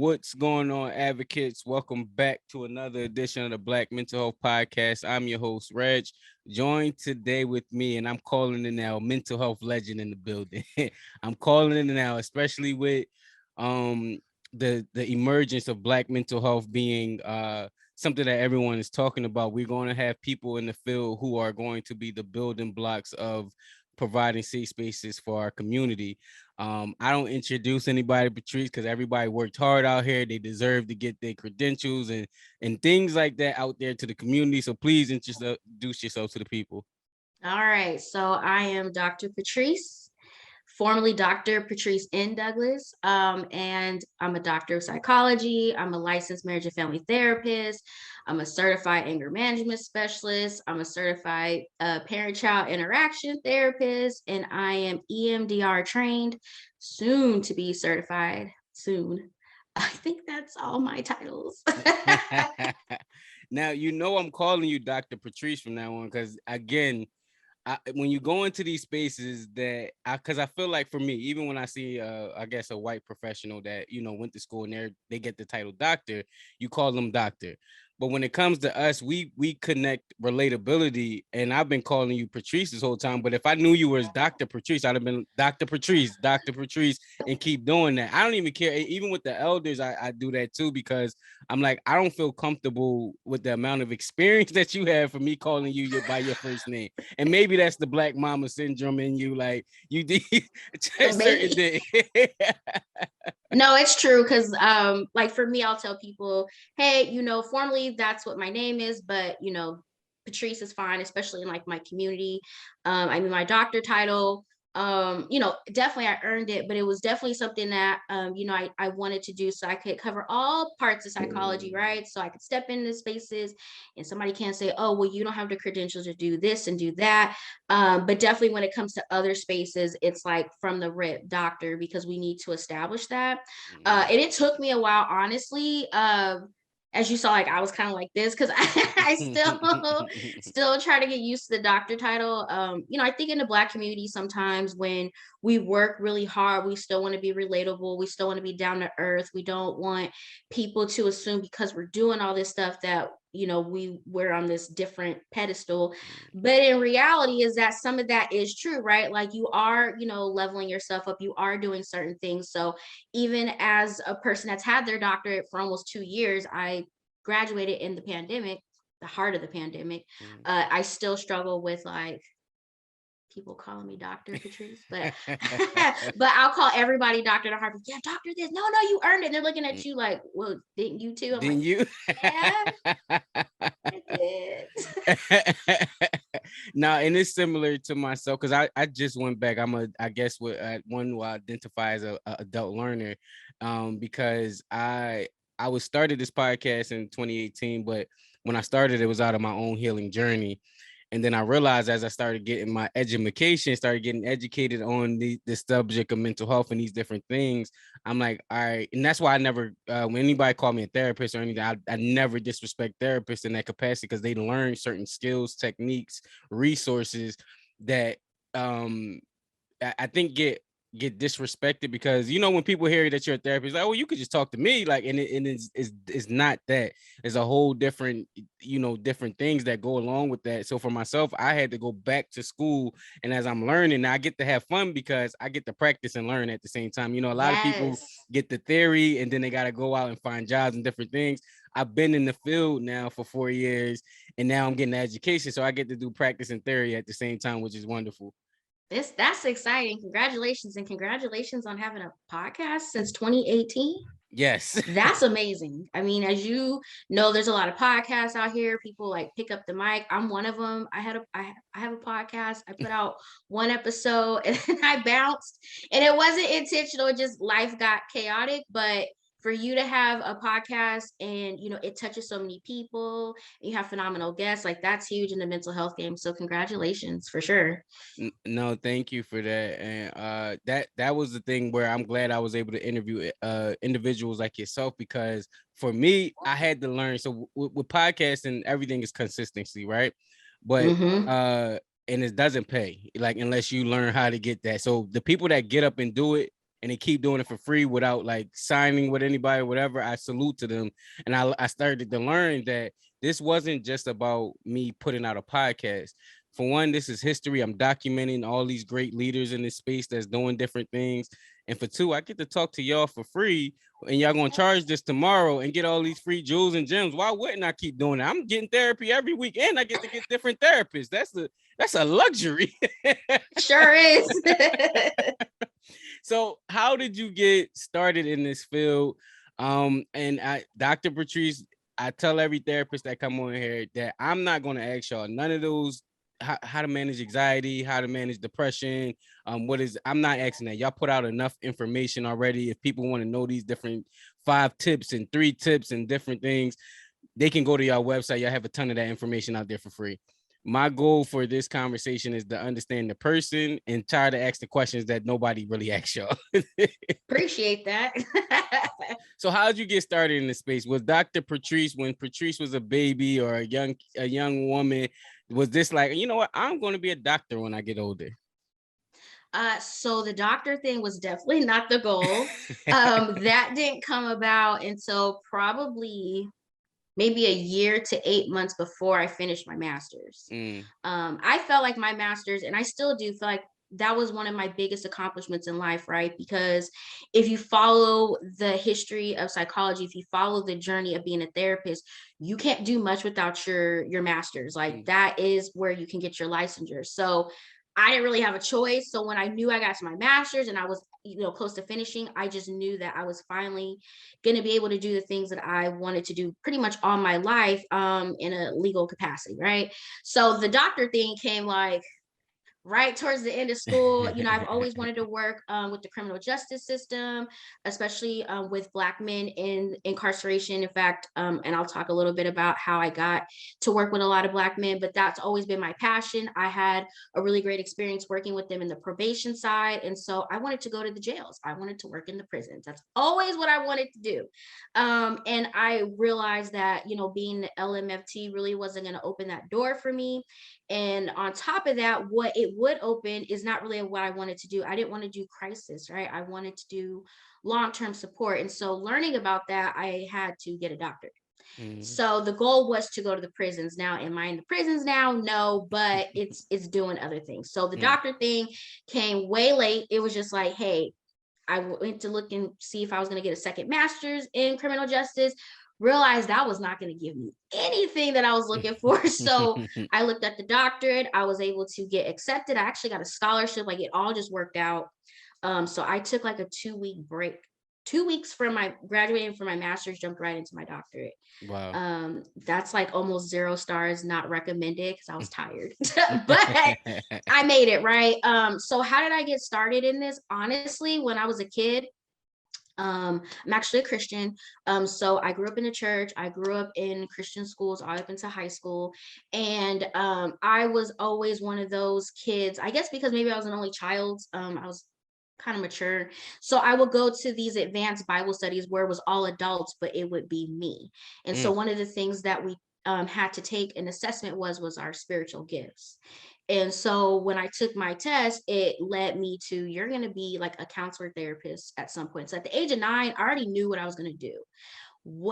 What's going on, advocates? Welcome back to another edition of the Black Mental Health Podcast. I'm your host, Reg. Joined today with me, and I'm calling it now, mental health legend in the building. I'm calling it now, especially with the emergence of Black mental health being something that everyone is talking about. We're going to have people in the field who are going to be the building blocks of providing safe spaces for our community. I don't introduce anybody, Patrice, because everybody worked hard out here. They deserve to get their credentials and things like that out there to the community. So please introduce yourself to the people. All right, so I am Dr. Patrice, formerly Dr. Patrice N. Douglas, and I'm a doctor of psychology. I'm a licensed marriage and family therapist. I'm a certified anger management specialist. I'm a certified parent-child interaction therapist, and I am EMDR trained, soon to be certified, soon. I think that's all my titles. Now, I'm calling you Dr. Patrice from now on because, again, when you go into these spaces because I feel like for me, even when I see I guess a white professional that went to school and they get the title doctor, you call them doctor. But when it comes to us, we connect relatability, and I've been calling you Patrice this whole time. But if I knew you were Dr. Patrice, I'd have been Dr. Patrice, and keep doing that. I don't even care. Even with the elders, I do that too, because I'm like, I don't feel comfortable with the amount of experience that you have for me calling you by your first name. And maybe that's the Black mama syndrome in you. Like you did certain things. No, it's true. Because like for me, I'll tell people, hey, formally that's what my name is, but Patrice is fine, especially in like my community. I mean, my doctor title, definitely I earned it, but it was definitely something that I wanted to do so I could cover all parts of psychology, right? So I could step into spaces and somebody can't say, oh, well, you don't have the credentials to do this and do that. But definitely when it comes to other spaces, it's like from the rip doctor, because we need to establish that. And it took me a while, honestly. As you saw, like I was kind of like this because I still try to get used to the doctor title. I think in the Black community, sometimes when we work really hard, we still want to be relatable. We still want to be down to earth. We don't want people to assume because we're doing all this stuff that we're on this different pedestal. But in reality is that some of that is true, right? Like you are leveling yourself up, you are doing certain things. So even as a person that's had their doctorate for almost 2 years, I graduated in the pandemic, the heart of the pandemic. I still struggle with like people calling me Dr. Patrice, but but I'll call everybody Dr. to Harvard. Yeah, doctor this. No, you earned it. And they're looking at you like, well, didn't you too? I'm didn't like, you? Yeah, I did. Now, and it's similar to myself because I just went back. I guess what one who I identify as a adult learner, because I was started this podcast in 2018, but when I started, it was out of my own healing journey. And then I realized as I started getting my education, started getting educated on the subject of mental health and these different things, I'm like, all right. And that's why I never, when anybody called me a therapist or anything, I never disrespect therapists in that capacity because they learn certain skills, techniques, resources that I think get disrespected because when people hear that you're a therapist, like, oh, you could just talk to me, like, and it's not that. It's a whole different different things that go along with that. So for myself, I had to go back to school, and as I'm learning, I get to have fun because I get to practice and learn at the same time. A lot of people get the theory and then they got to go out and find jobs and different things. I've been in the field now for 4 years, and now I'm getting the education, so I get to do practice and theory at the same time, which is wonderful. That's exciting. Congratulations, and congratulations on having a podcast since 2018. Yes. That's amazing. I mean, as you know, there's a lot of podcasts out here. People like pick up the mic. I'm one of them. I have a podcast. I put out one episode and then I bounced, and it wasn't intentional. Just life got chaotic, but for you to have a podcast and it touches so many people, and you have phenomenal guests, like that's huge in the mental health game. So congratulations for sure. No, thank you for that. And that was the thing where I'm glad I was able to interview individuals like yourself, because for me, I had to learn. So with podcasting, everything is consistency, right? But and it doesn't pay, like, unless you learn how to get that. So the people that get up and do it and they keep doing it for free without like signing with anybody or whatever, I salute to them. And I started to learn that this wasn't just about me putting out a podcast. For one, this is history. I'm documenting all these great leaders in this space that's doing different things. And for two, I get to talk to y'all for free, and y'all gonna charge this tomorrow and get all these free jewels and gems. Why wouldn't I keep doing it? I'm getting therapy every week, and I get to get different therapists. That's a luxury. Sure is. So how did you get started in this field? Dr. Patrice, I tell every therapist that come on here that I'm not going to ask y'all none of those how to manage anxiety, how to manage depression. I'm not asking that. Y'all put out enough information already. If people want to know these different 5 tips and 3 tips and different things, they can go to your website. Y'all have a ton of that information out there for free. My goal for this conversation is to understand the person and try to ask the questions that nobody really asks y'all. Appreciate that. So how did you get started in this space? Was Dr. Patrice, when Patrice was a baby or a young woman, was this like, you know what, I'm going to be a doctor when I get older? So the doctor thing was definitely not the goal. That didn't come about until probably maybe a year to 8 months before I finished my master's. I felt like my master's, and I still do feel like that was one of my biggest accomplishments in life, right? Because if you follow the history of psychology, if you follow the journey of being a therapist, you can't do much without your master's. Like that is where you can get your licensure. So I didn't really have a choice. So when I knew I got to my master's and I was, close to finishing, I just knew that I was finally going to be able to do the things that I wanted to do pretty much all my life in a legal capacity, right? So the doctor thing came like right towards the end of school. I've always wanted to work with the criminal justice system, especially with Black men in incarceration. In fact, and I'll talk a little bit about how I got to work with a lot of Black men, but that's always been my passion. I had a really great experience working with them in the probation side. And so I wanted to go to the jails. I wanted to work in the prisons. That's always what I wanted to do. And I realized that, being the LMFT really wasn't going to open that door for me. And on top of that, what it would open is not really what I wanted to do. I didn't want to do crisis, right? I wanted to do long-term support. And so learning about that, I had to get a doctorate. So the goal was to go to the prisons. Now, am I in the prisons now? No, but it's doing other things. So the doctor thing came way late. It was just like, hey, I went to look and see if I was going to get a second master's in criminal justice. Realized that was not going to give me anything that I was looking for. So I looked at the doctorate. I was able to get accepted. I actually got a scholarship. Like it all just worked out. So I took like a 2-week break. 2 weeks from my graduating from my master's, jumped right into my doctorate. Wow. That's like almost 0 stars, not recommended because I was tired, but I made it, right? So how did I get started in this? Honestly, when I was a kid, I'm actually a Christian. So I grew up in the church. I grew up in Christian schools all up into high school. And I was always one of those kids, I guess because maybe I was an only child. I was kind of mature. So I would go to these advanced Bible studies where it was all adults, but it would be me. And so one of the things that we had to take an assessment was our spiritual gifts. And so when I took my test, it led me to, you're going to be like a counselor therapist at some point. So at the age of 9, I already knew what I was going to do.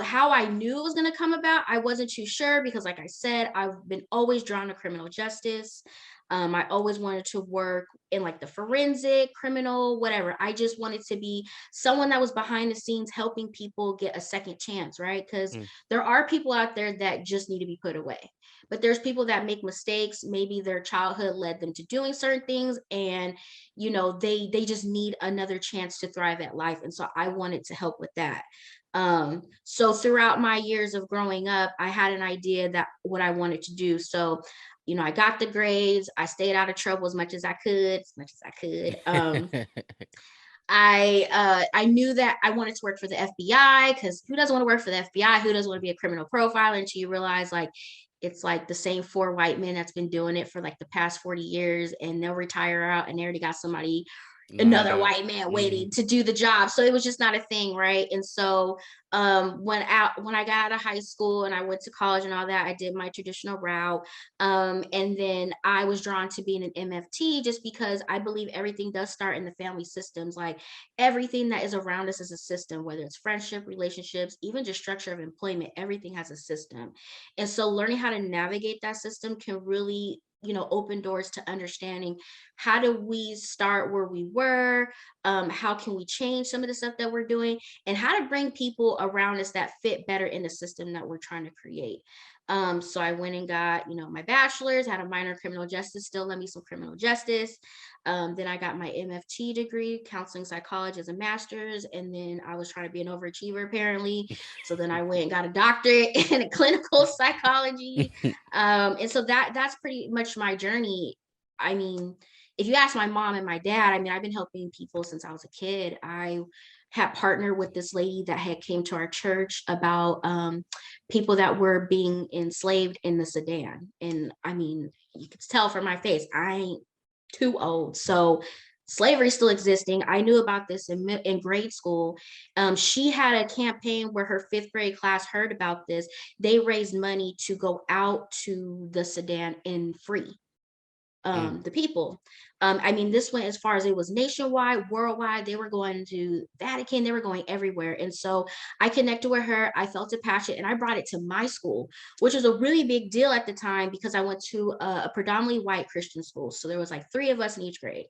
How I knew it was going to come about, I wasn't too sure because, like I said, I've been always drawn to criminal justice. I always wanted to work in like the forensic, criminal, whatever. I just wanted to be someone that was behind the scenes helping people get a second chance, right? Because there are people out there that just need to be put away. But there's people that make mistakes. Maybe their childhood led them to doing certain things, and they just need another chance to thrive at life. And so I wanted to help with that. So throughout my years of growing up, I had an idea that what I wanted to do. So, I got the grades. I stayed out of trouble as much as I could. I knew that I wanted to work for the FBI, because who doesn't want to work for the FBI? Who doesn't want to be a criminal profiler? Until you realize like it's like the same 4 white men that's been doing it for like the past 40 years, and they'll retire out and they already got somebody another up. white man waiting to do the job. So it was just not a thing, right? And so when I got out of high school and I went to college and all that, I did my traditional route. And then I was drawn to being an MFT just because I believe everything does start in the family systems. Like everything that is around us is a system, whether it's friendship, relationships, even just structure of employment, everything has a system. And so learning how to navigate that system can really, open doors to understanding how do we start where we were, how can we change some of the stuff that we're doing, and how to bring people around us that fit better in the system that we're trying to create. So I went and got, my bachelor's, had a minor in criminal justice, still love me some criminal justice. Then I got my MFT degree, counseling psychology, as a master's, and then I was trying to be an overachiever apparently. So then I went and got a doctorate in clinical psychology. And so that's pretty much my journey. I mean, if you ask my mom and my dad, I mean, I've been helping people since I was a kid. I had partnered with this lady that had came to our church about people that were being enslaved in the Sudan. And I mean, you could tell from my face, I ain't too old. So slavery still existing. I knew about this in grade school. She had a campaign where her fifth grade class heard about this. They raised money to go out to the Sudan and free the people. I mean, this went as far as it was nationwide, worldwide. They were going to Vatican, they were going everywhere. And so I connected with her. I felt a passion and I brought it to my school, which was a really big deal at the time because I went to a predominantly white Christian school. So there was like 3 of us in each grade.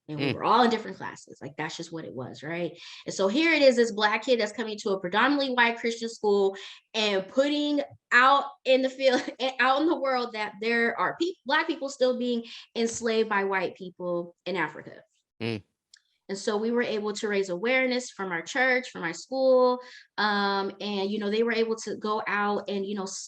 And we were all in different classes. Like that's just what it was, right? And so here it is, this Black kid that's coming to a predominantly white Christian school and putting out in the field and out in the world that there are Black people still being enslaved by white people in Africa. And so we were able to raise awareness from our church, from our school. And, they were able to go out and,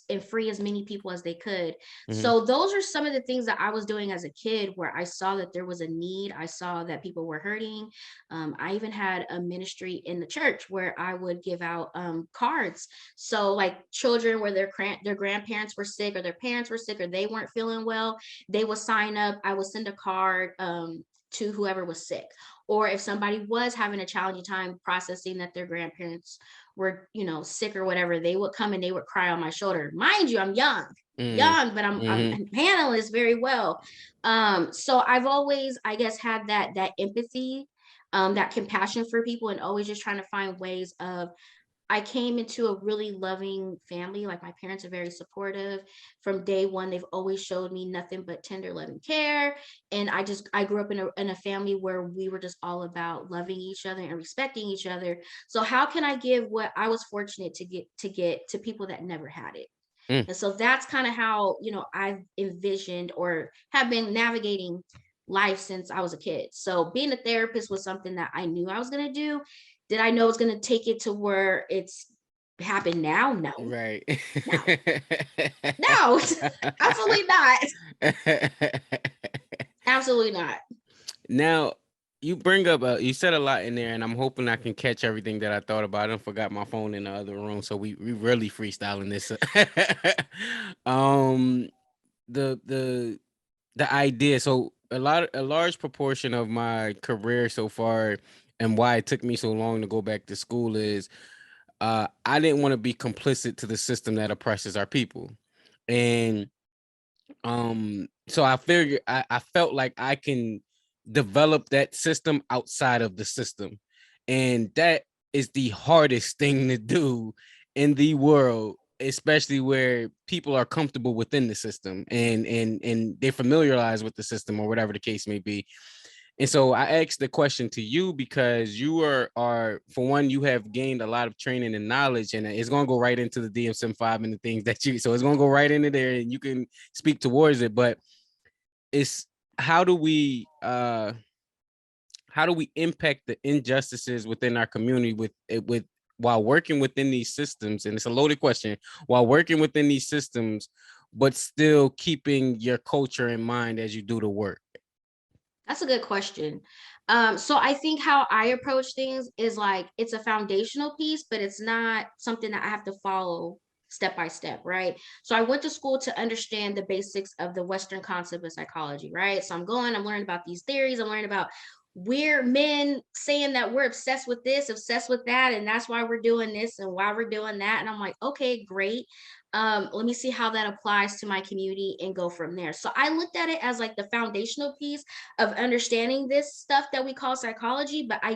and free as many people as they could. So those are some of the things that I was doing as a kid where I saw that there was a need. I saw that people were hurting. I even had a ministry in the church where I would give out cards. So like children where their grandparents were sick or their parents were sick or they weren't feeling well, they would sign up. I would send a card to whoever was sick. Or if somebody was having a challenging time processing that their grandparents were, sick or whatever, they would come and they would cry on my shoulder. Mind you, I'm young, but I'm handling this very well. So I've always, I guess, had that empathy, that compassion for people, and always just trying to find ways of. I came into a really loving family. Like my parents are very supportive. From day one, they've always showed me nothing but tender love and care. And I grew up in a family where we were just all about loving each other and respecting each other. So how can I give what I was fortunate to get to people that never had it? And so that's kind of how, I've envisioned or have been navigating life since I was a kid. So being a therapist was something that I knew I was going to do. Did I know it was going to take it to where it's happened now? No. Right. No, absolutely not. Absolutely not. Now, you bring up, you said a lot in there, and I'm hoping I can catch everything that I thought about. I done forgot my phone in the other room, so we really freestyling this. The idea. So a large proportion of my career so far, and why it took me so long to go back to school is, I didn't want to be complicit to the system that oppresses our people, and so I figured I felt like I can develop that system outside of the system, and that is the hardest thing to do in the world, especially where people are comfortable within the system and they're familiarized with the system or whatever the case may be. And so I asked the question to you because you are for one, you have gained a lot of training and knowledge, and it's going to go right into the DSM-5 and the things that so it's going to go right into there and you can speak towards it. But it's how do we impact the injustices within our community with while working within these systems? And it's a loaded question. While working within these systems, but still keeping your culture in mind as you do the work. That's a good question. So I think how I approach things is like it's a foundational piece, but it's not something that I have to follow step by step, right? So I went to school to understand the basics of the Western concept of psychology, right? So I'm learning about these theories, I'm learning about we're men saying that we're obsessed with this, obsessed with that, and that's why we're doing this and why we're doing that. And I'm like, okay, great. Let me see how that applies to my community and go from there. So I looked at it as like the foundational piece of understanding this stuff that we call psychology, but I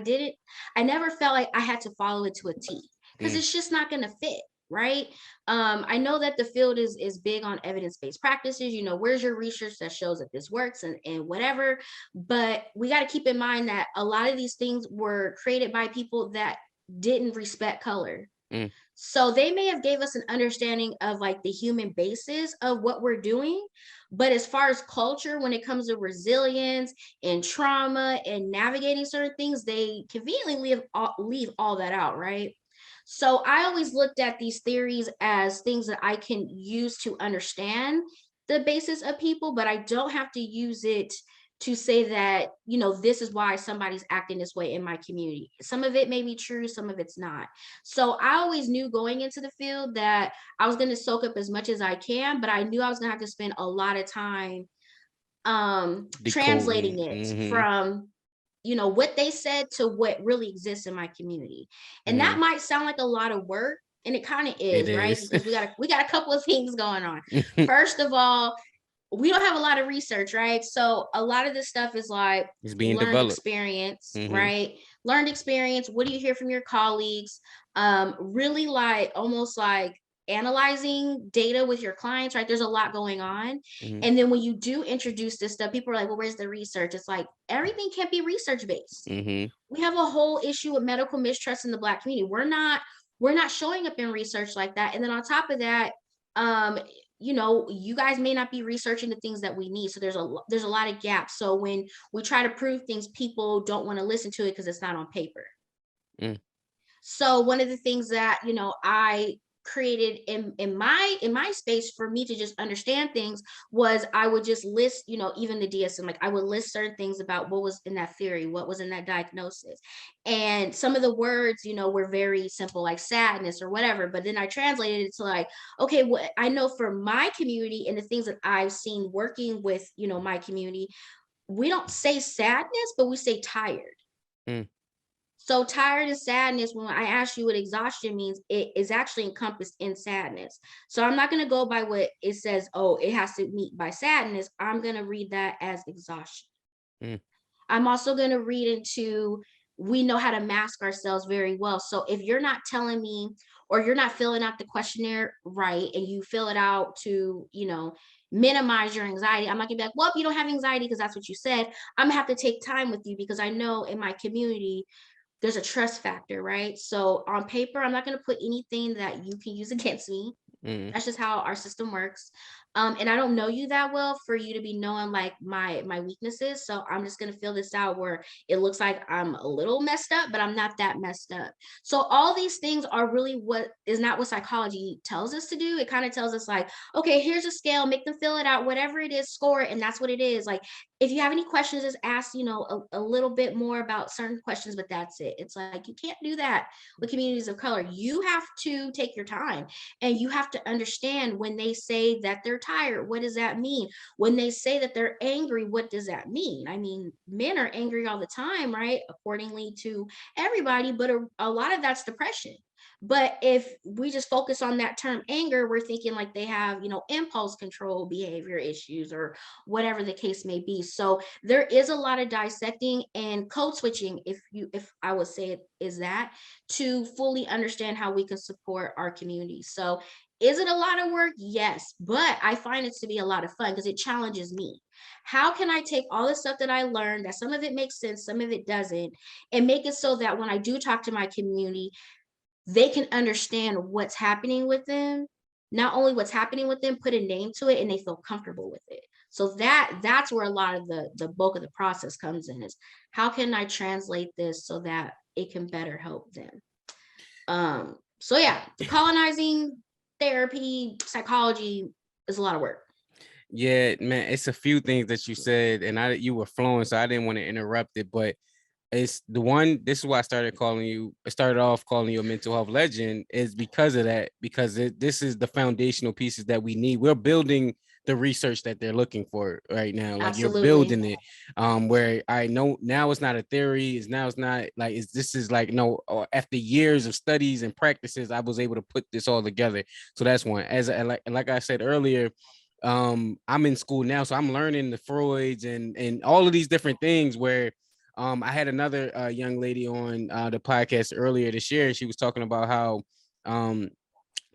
never felt like I had to follow it to a T, because it's just not going to fit. Right. I know that the field is big on evidence-based practices. Where's your research that shows that this works and whatever. But we got to keep in mind that a lot of these things were created by people that didn't respect color. So they may have gave us an understanding of like the human basis of what we're doing, but as far as culture, when it comes to resilience and trauma and navigating certain things, they conveniently leave all that out, right? So I always looked at these theories as things that I can use to understand the basis of people, but I don't have to use it to say that, this is why somebody's acting this way in my community. Some of it may be true, some of it's not. So I always knew going into the field that I was going to soak up as much as I can, but I knew I was going to have to spend a lot of time translating it from what they said to what really exists in my community. And that might sound like a lot of work, and it kind of is, right? Because we got a couple of things going on. First of all, we don't have a lot of research, right? So a lot of this stuff is like it's being learned developed. Experience, right? Learned experience. What do you hear from your colleagues? Really like almost like analyzing data with your clients, right? There's a lot going on. And then when you do introduce this stuff, people are like, well, where's the research? It's like everything can't be research based. We have a whole issue with medical mistrust in the Black community. We're not showing up in research like that. And then on top of that, you guys may not be researching the things that we need. So there's a lot of gaps. So when we try to prove things, people don't want to listen to it because it's not on paper. So one of the things that, I created in my space for me to just understand things was I would just list, even the DSM, like I would list certain things about what was in that theory, what was in that diagnosis. And some of the words, were very simple, like sadness or whatever. But then I translated it to like, okay, what I know for my community and the things that I've seen working with, my community, we don't say sadness, but we say tired. So tired and sadness, when I ask you what exhaustion means, it is actually encompassed in sadness. So I'm not going to go by what it says, oh, it has to meet by sadness. I'm going to read that as exhaustion. I'm also going to read into, we know how to mask ourselves very well. So if you're not telling me, or you're not filling out the questionnaire right, and you fill it out to, minimize your anxiety, I'm not gonna be like, well, you don't have anxiety because that's what you said. I'm gonna have to take time with you because I know in my community, there's a trust factor, right? So on paper, I'm not going to put anything that you can use against me. That's just how our system works. And I don't know you that well for you to be knowing like my weaknesses. So I'm just going to fill this out where it looks like I'm a little messed up, but I'm not that messed up. So all these things are really what is not what psychology tells us to do. It kind of tells us like, okay, here's a scale, make them fill it out, whatever it is, score it. And that's what it is. Like, if you have any questions, just ask, a little bit more about certain questions, but that's it. It's like, you can't do that with communities of color. You have to take your time, and you have to understand when they say that they're tired, what does that mean? When they say that they're angry, what does that mean? I mean, men are angry all the time, right? Accordingly to everybody, but a lot of that's depression. But if we just focus on that term anger, we're thinking like they have, impulse control behavior issues or whatever the case may be. So there is a lot of dissecting and code switching, if I would say it is that, to fully understand how we can support our community. So is it a lot of work? Yes, but I find it to be a lot of fun because it challenges me. How can I take all the stuff that I learned, that some of it makes sense, some of it doesn't, and make it so that when I do talk to my community, they can understand what's happening with them, not only what's happening with them, put a name to it, and they feel comfortable with it. So that's where a lot of the bulk of the process comes in, is how can I translate this so that it can better help them. So yeah, colonizing therapy, psychology is a lot of work. Yeah, man, it's a few things that you said, and you were flowing, so I didn't want to interrupt it, but it's the one. This is why I started off calling you a mental health legend, is because of that, because this is the foundational pieces that we need. We're building the research that they're looking for right now. Like you're Absolutely. building it, where I know now it's not a theory, it's not like this is like no, after years of studies and practices, I was able to put this all together. So that's one. Like I said earlier, I'm in school now, so I'm learning the Freuds and all of these different things where I had another young lady on the podcast earlier this year, and she was talking about how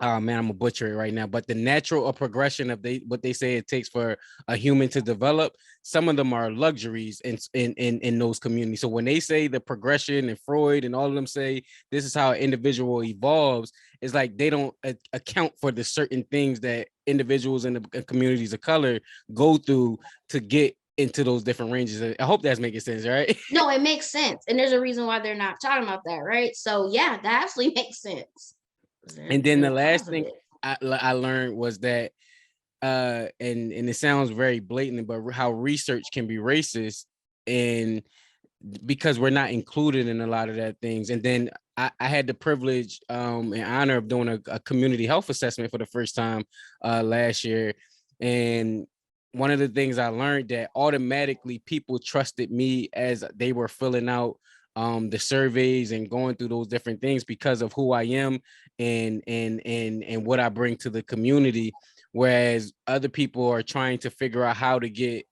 oh man, I'm a butcher it right now, but the natural progression of what they say it takes for a human to develop, some of them are luxuries in those communities. So when they say the progression and Freud and all of them say this is how an individual evolves, it's like they don't account for the certain things that individuals in the communities of color go through to get into those different ranges. I hope that's making sense, right? No, it makes sense. And there's a reason why they're not talking about that, right? So yeah, that absolutely makes sense. And then They're the the last cause of thing it. I learned was that and it sounds very blatant, but how research can be racist, and because we're not included in a lot of that things. And then I had the privilege and honor of doing a community health assessment for the first time last year. And one of the things I learned that automatically people trusted me as they were filling out the surveys and going through those different things because of who I am and what I bring to the community. Whereas other people are trying to figure out how to get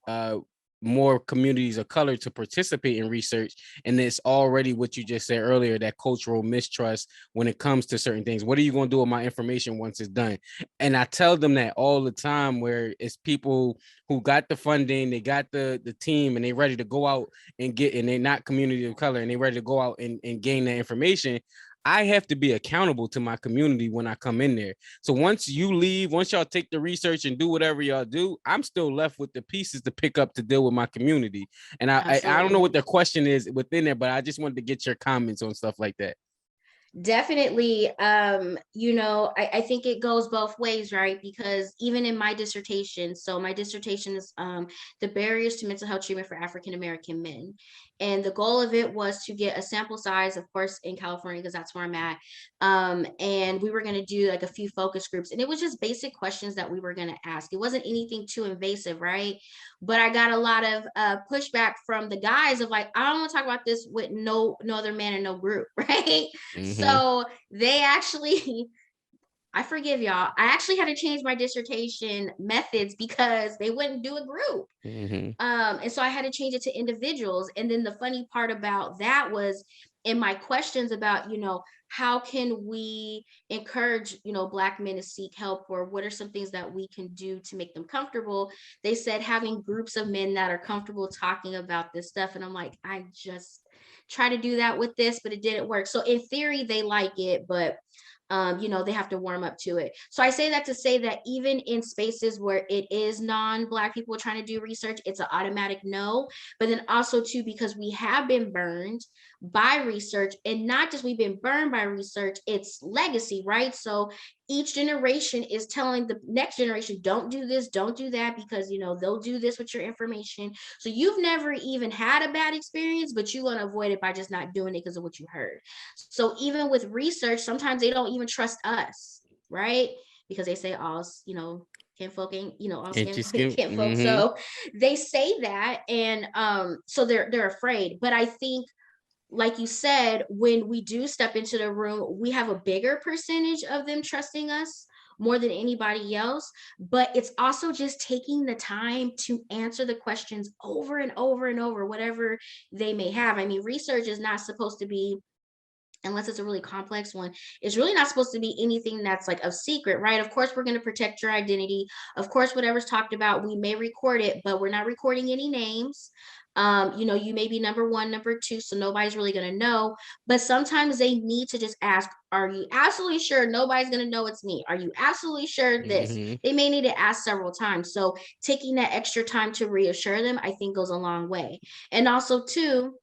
more communities of color to participate in research. And it's already what you just said earlier, that cultural mistrust when it comes to certain things. What are you going to do with my information once it's done? And I tell them that all the time, where it's people who got the funding, they got the team, and they ready to go out and get, and they're not community of color, and they ready to go out and gain that information. I have to be accountable to my community when I come in there. So once you leave, once y'all take the research and do whatever y'all do, I'm still left with the pieces to pick up to deal with my community. And I don't know Absolutely. what the question is within there, but I just wanted to get your comments on stuff like that. Definitely. I think it goes both ways, right? Because even in my dissertation, so my dissertation is the barriers to mental health treatment for African American men. And the goal of it was to get a sample size, of course, in California, because that's where I'm at. And we were going to do like a few focus groups. And it was just basic questions that we were going to ask. It wasn't anything too invasive, right? But I got a lot of pushback from the guys of like, I don't want to talk about this with no other man in no group, right? Mm-hmm. So they actually, I forgive y'all. I actually had to change my dissertation methods because they wouldn't do a group. Mm-hmm. And so I had to change it to individuals. And then the funny part about that was in my questions about, how can we encourage, Black men to seek help, or what are some things that we can do to make them comfortable? They said having groups of men that are comfortable talking about this stuff. And I'm like, I just try to do that with this, but it didn't work. So in theory, they like it, but they have to warm up to it. So I say that to say that even in spaces where it is non-Black people trying to do research, it's an automatic no. But then also too, because we have been burned by research, and not just we've been burned by research, it's legacy, right? So each generation is telling the next generation, don't do this, don't do that, because they'll do this with your information. So you've never even had a bad experience, but you want to avoid it by just not doing it because of what you heard. So even with research, sometimes they don't even trust us, right? Because they say all, kinfolk ain't, all And skin just give. kinfolk. Mm-hmm. So they say that, and so they're afraid. But I think, like you said, when we do step into the room, we have a bigger percentage of them trusting us more than anybody else. But it's also just taking the time to answer the questions over and over and over, whatever they may have. I mean, research is not supposed to be, unless it's a really complex one, it's really not supposed to be anything that's like a secret, right? Of course, we're going to protect your identity. Of course, whatever's talked about, we may record it, but we're not recording any names. You may be number one, number two, so nobody's really going to know. But sometimes they need to just ask, are you absolutely sure nobody's going to know it's me? Are you absolutely sure this? Mm-hmm. They may need to ask several times. So taking that extra time to reassure them, I think goes a long way. And also, too,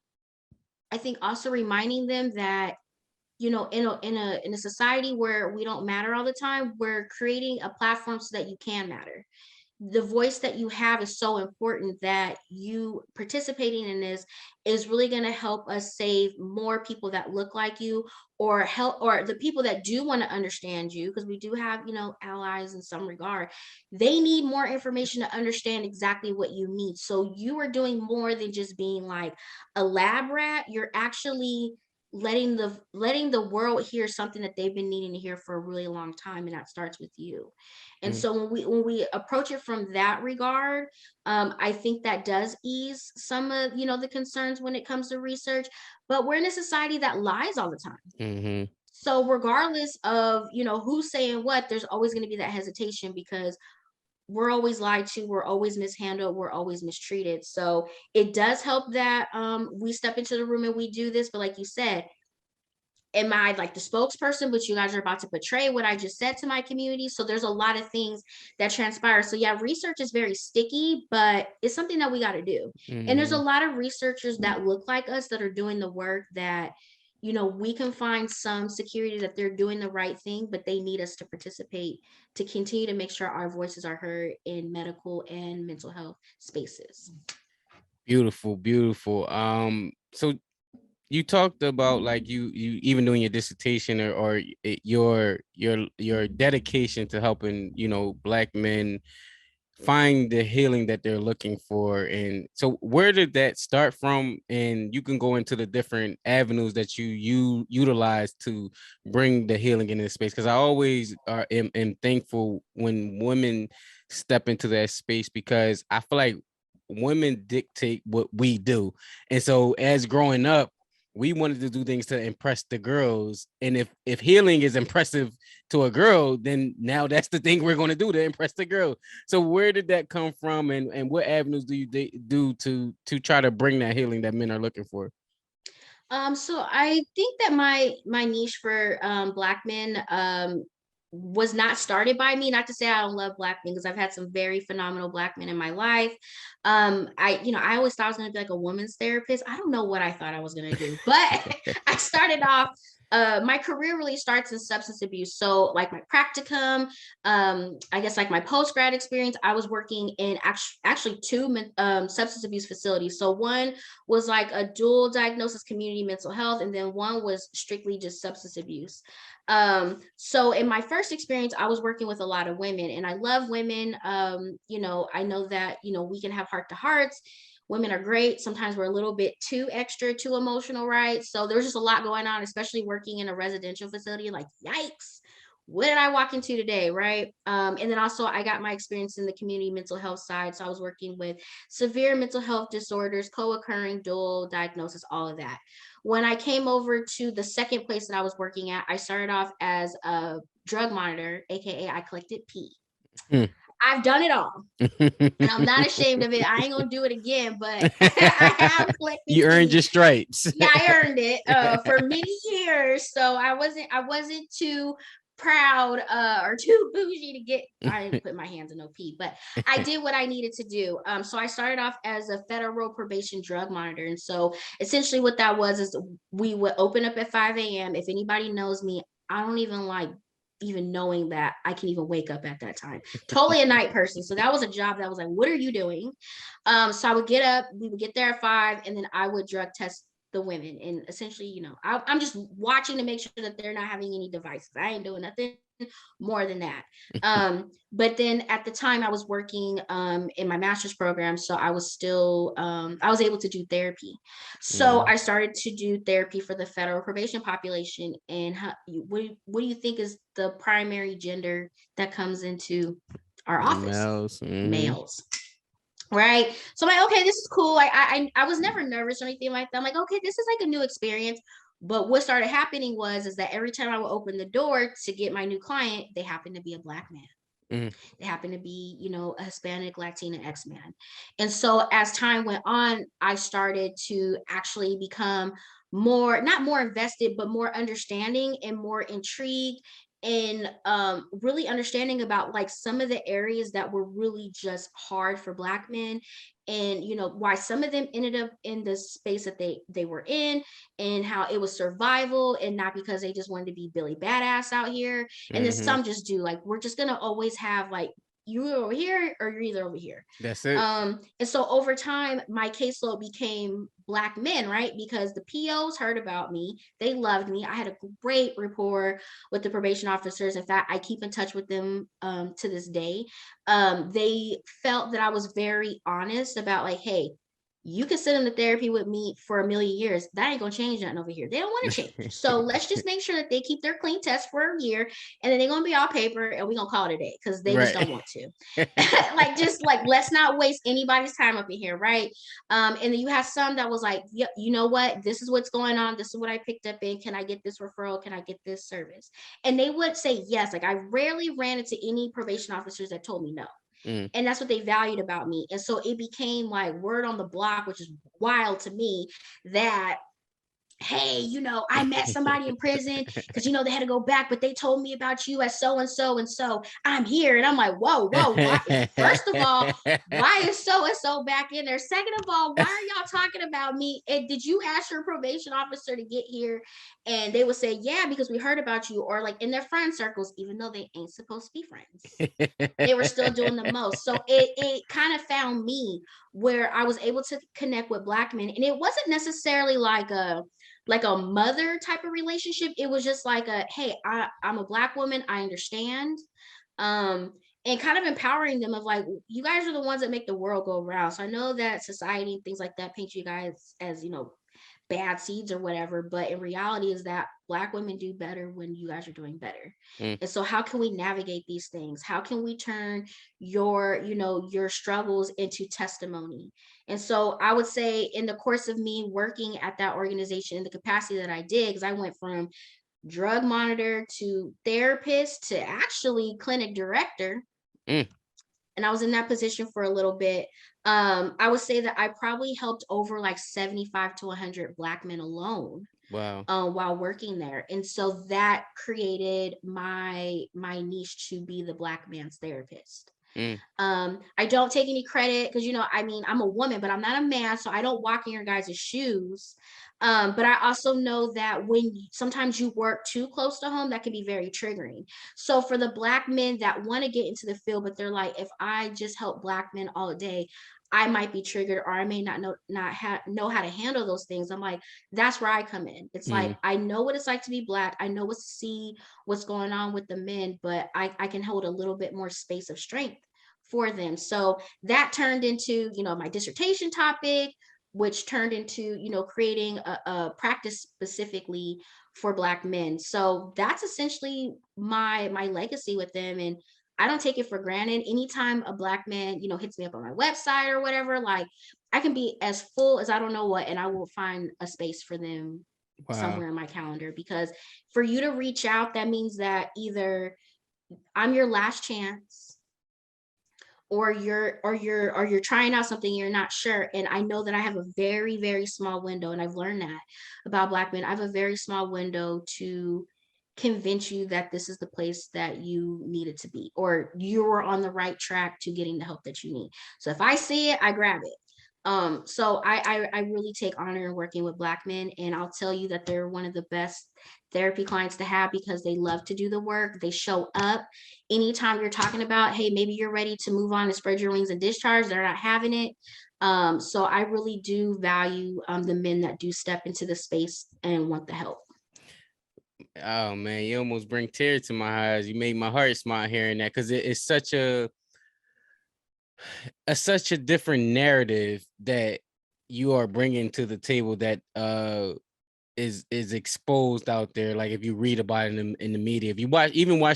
I think also reminding them that in a society where we don't matter all the time, we're creating a platform so that you can matter. the voice that you have is so important, that you participating in this is really going to help us save more people that look like you, or help, or the people that do want to understand you, because we do have, allies in some regard. They need more information to understand exactly what you need. So you are doing more than just being like a lab rat. You're actually letting the world hear something that they've been needing to hear for a really long time, and that starts with you. And Mm. so when we approach it from that regard, I think that does ease some of the concerns when it comes to research. But we're in a society that lies all the time. Mm-hmm. So regardless of who's saying what, there's always going to be that hesitation, because we're always lied to, we're always mishandled, we're always mistreated. So it does help that we step into the room and we do this. But like you said, am I like the spokesperson, but you guys are about to portray what I just said to my community? So there's a lot of things that transpire. So yeah, research is very sticky, but it's something that we got to do. And there's a Mm-hmm. lot of researchers that look like us that are doing the work that, we can find some security that they're doing the right thing, but they need us to participate to continue to make sure our voices are heard in medical and mental health spaces. Beautiful, beautiful. So you talked about like you even doing your dissertation, or your dedication to helping Black men find the healing that they're looking for. And so where did that start from? And you can go into the different avenues that you utilize to bring the healing in this space, because I always am thankful when women step into that space, because I feel like women dictate what we do. And so as growing up, we wanted to do things to impress the girls, and if healing is impressive to a girl, then now that's the thing we're going to do to impress the girl. So where did that come from, and what avenues do you do to try to bring that healing that men are looking for? So I think that my niche for Black men was not started by me. Not to say I don't love Black men, because I've had some very phenomenal Black men in my life. I always thought I was gonna be like a woman's therapist. I don't know what I thought I was gonna do, but I started off. My career really starts in substance abuse. So, like my practicum, I guess like my post grad experience, I was working in actually two substance abuse facilities. So one was like a dual diagnosis community mental health, and then one was strictly just substance abuse. So in my first experience, I was working with a lot of women, and I love women. I know that we can have heart to hearts. Women are great. Sometimes we're a little bit too extra, too emotional, right? So there's just a lot going on, especially working in a residential facility. Like, yikes, what did I walk into today, right? And then also I got my experience in the community mental health side. So I was working with severe mental health disorders, co-occurring dual diagnosis, all of that. When I came over to the second place that I was working at, I started off as a drug monitor, aka I collected pee. Hmm. I've done it all, and I'm not ashamed of it. I ain't gonna do it again, but I have collected You earned your pee. stripes. Yeah, I earned it for many years. So I wasn't too proud or too bougie to get. I didn't put my hands in no pee, but I did what I needed to do. So I started off as a federal probation drug monitor, and so essentially what that was is we would open up at 5 a.m. If anybody knows me, I don't even like even knowing that I can even wake up at that time. Totally a night person. So that was a job that was like, what are you doing? So I would get up, we would get there at 5, and then I would drug test the women. And essentially, I'm just watching to make sure that they're not having any devices. I ain't doing nothing more than that. But then at the time I was working in my master's program, so I was still I was able to do therapy. So Mm. I started to do therapy for the federal probation population. And what do you think is the primary gender that comes into our office? Males. Mm-hmm. Males. Right. So I'm like, okay, this is cool. Like I was never nervous or anything like that. I'm like, okay, this is like a new experience. But what started happening is that every time I would open the door to get my new client, they happened to be a Black man. Mm. They happened to be, a Hispanic, Latina X-man. And so as time went on, I started to actually become more, not more invested, but more understanding and more intrigued, and really understanding about like some of the areas that were really just hard for Black men, and why some of them ended up in the space that they were in, and how it was survival and not because they just wanted to be Billy Badass out here. And then Mm-hmm. some just do, like, we're just gonna always have like you're over here or you're either over here. That's it. And so over time, my caseload became Black men, right? Because the POs heard about me, they loved me. I had a great rapport with the probation officers. In fact, I keep in touch with them to this day. They felt that I was very honest about like, hey, you can sit in the therapy with me for a million years. That ain't gonna change nothing over here. They don't want to change. So let's just make sure that they keep their clean test for a year, and then they're gonna be all paper, and we're gonna call it a day because they just Right. don't want to. Like, just like, let's not waste anybody's time up in here, right? And then you have some that was like, yeah, you know what? This is what's going on. This is what I picked up in. Can I get this referral? Can I get this service? And they would say yes. Like, I rarely ran into any probation officers that told me no. And that's what they valued about me. And so it became like word on the block, which is wild to me, that hey, I met somebody in prison because they had to go back, but they told me about you as so and so and so. I'm here, and I'm like, whoa, why? First of all, why is so and so back in there? Second of all, why are y'all talking about me? And did you ask your probation officer to get here? And they would say, yeah, because we heard about you, or like in their friend circles, even though they ain't supposed to be friends, they were still doing the most. So it kind of found me where I was able to connect with Black men, and it wasn't necessarily like a mother type of relationship. It was just like a, hey, I'm a Black woman, I understand. And kind of empowering them of like, you guys are the ones that make the world go around. So I know that society and things like that paint you guys as bad seeds or whatever, but in reality is that Black women do better when you guys are doing better. And so how can we navigate these things? How can we turn your struggles into testimony? And so I would say in the course of me working at that organization in the capacity that I did, because I went from drug monitor to therapist to actually clinic director, and I was in that position for a little bit. I would say that I probably helped over like 75 to 100 Black men alone. Wow. While working there. And so that created my niche to be the Black man's therapist. I don't take any credit because I'm a woman, but I'm not a man, so I don't walk in your guys' shoes. But I also know that when sometimes you work too close to home, that can be very triggering. So for the Black men that want to get into the field, but they're like, if I just help Black men all day, I might be triggered, or I may not know how to handle those things. I'm like, that's where I come in. It's like, I know what it's like to be Black. I know what's to see what's going on with the men, but I can hold a little bit more space of strength for them. So that turned into, my dissertation topic, which turned into, creating a practice specifically for Black men. So that's essentially my legacy with them. And I don't take it for granted. Anytime a Black man, hits me up on my website or whatever, like, I can be as full as I don't know what, and I will find a space for them somewhere in my calendar. Because for you to reach out, that means that either I'm your last chance, or you're trying out something you're not sure. And I know that I have a very, very small window, and I've learned that about Black men. I have a very small window to convince you that this is the place that you needed to be, or you were on the right track to getting the help that you need. So if I see it, I grab it. So I really take honor in working with Black men, and I'll tell you that they're one of the best therapy clients to have because they love to do the work. They show up anytime you're talking about, hey, maybe you're ready to move on and spread your wings and discharge. They're not having it. So I really do value the men that do step into the space and want the help. Oh man, you almost bring tears to my eyes. You made my heart smile hearing that, because it's such a different narrative that you are bringing to the table that is exposed out there. Like, if you read about it in the media, if you watch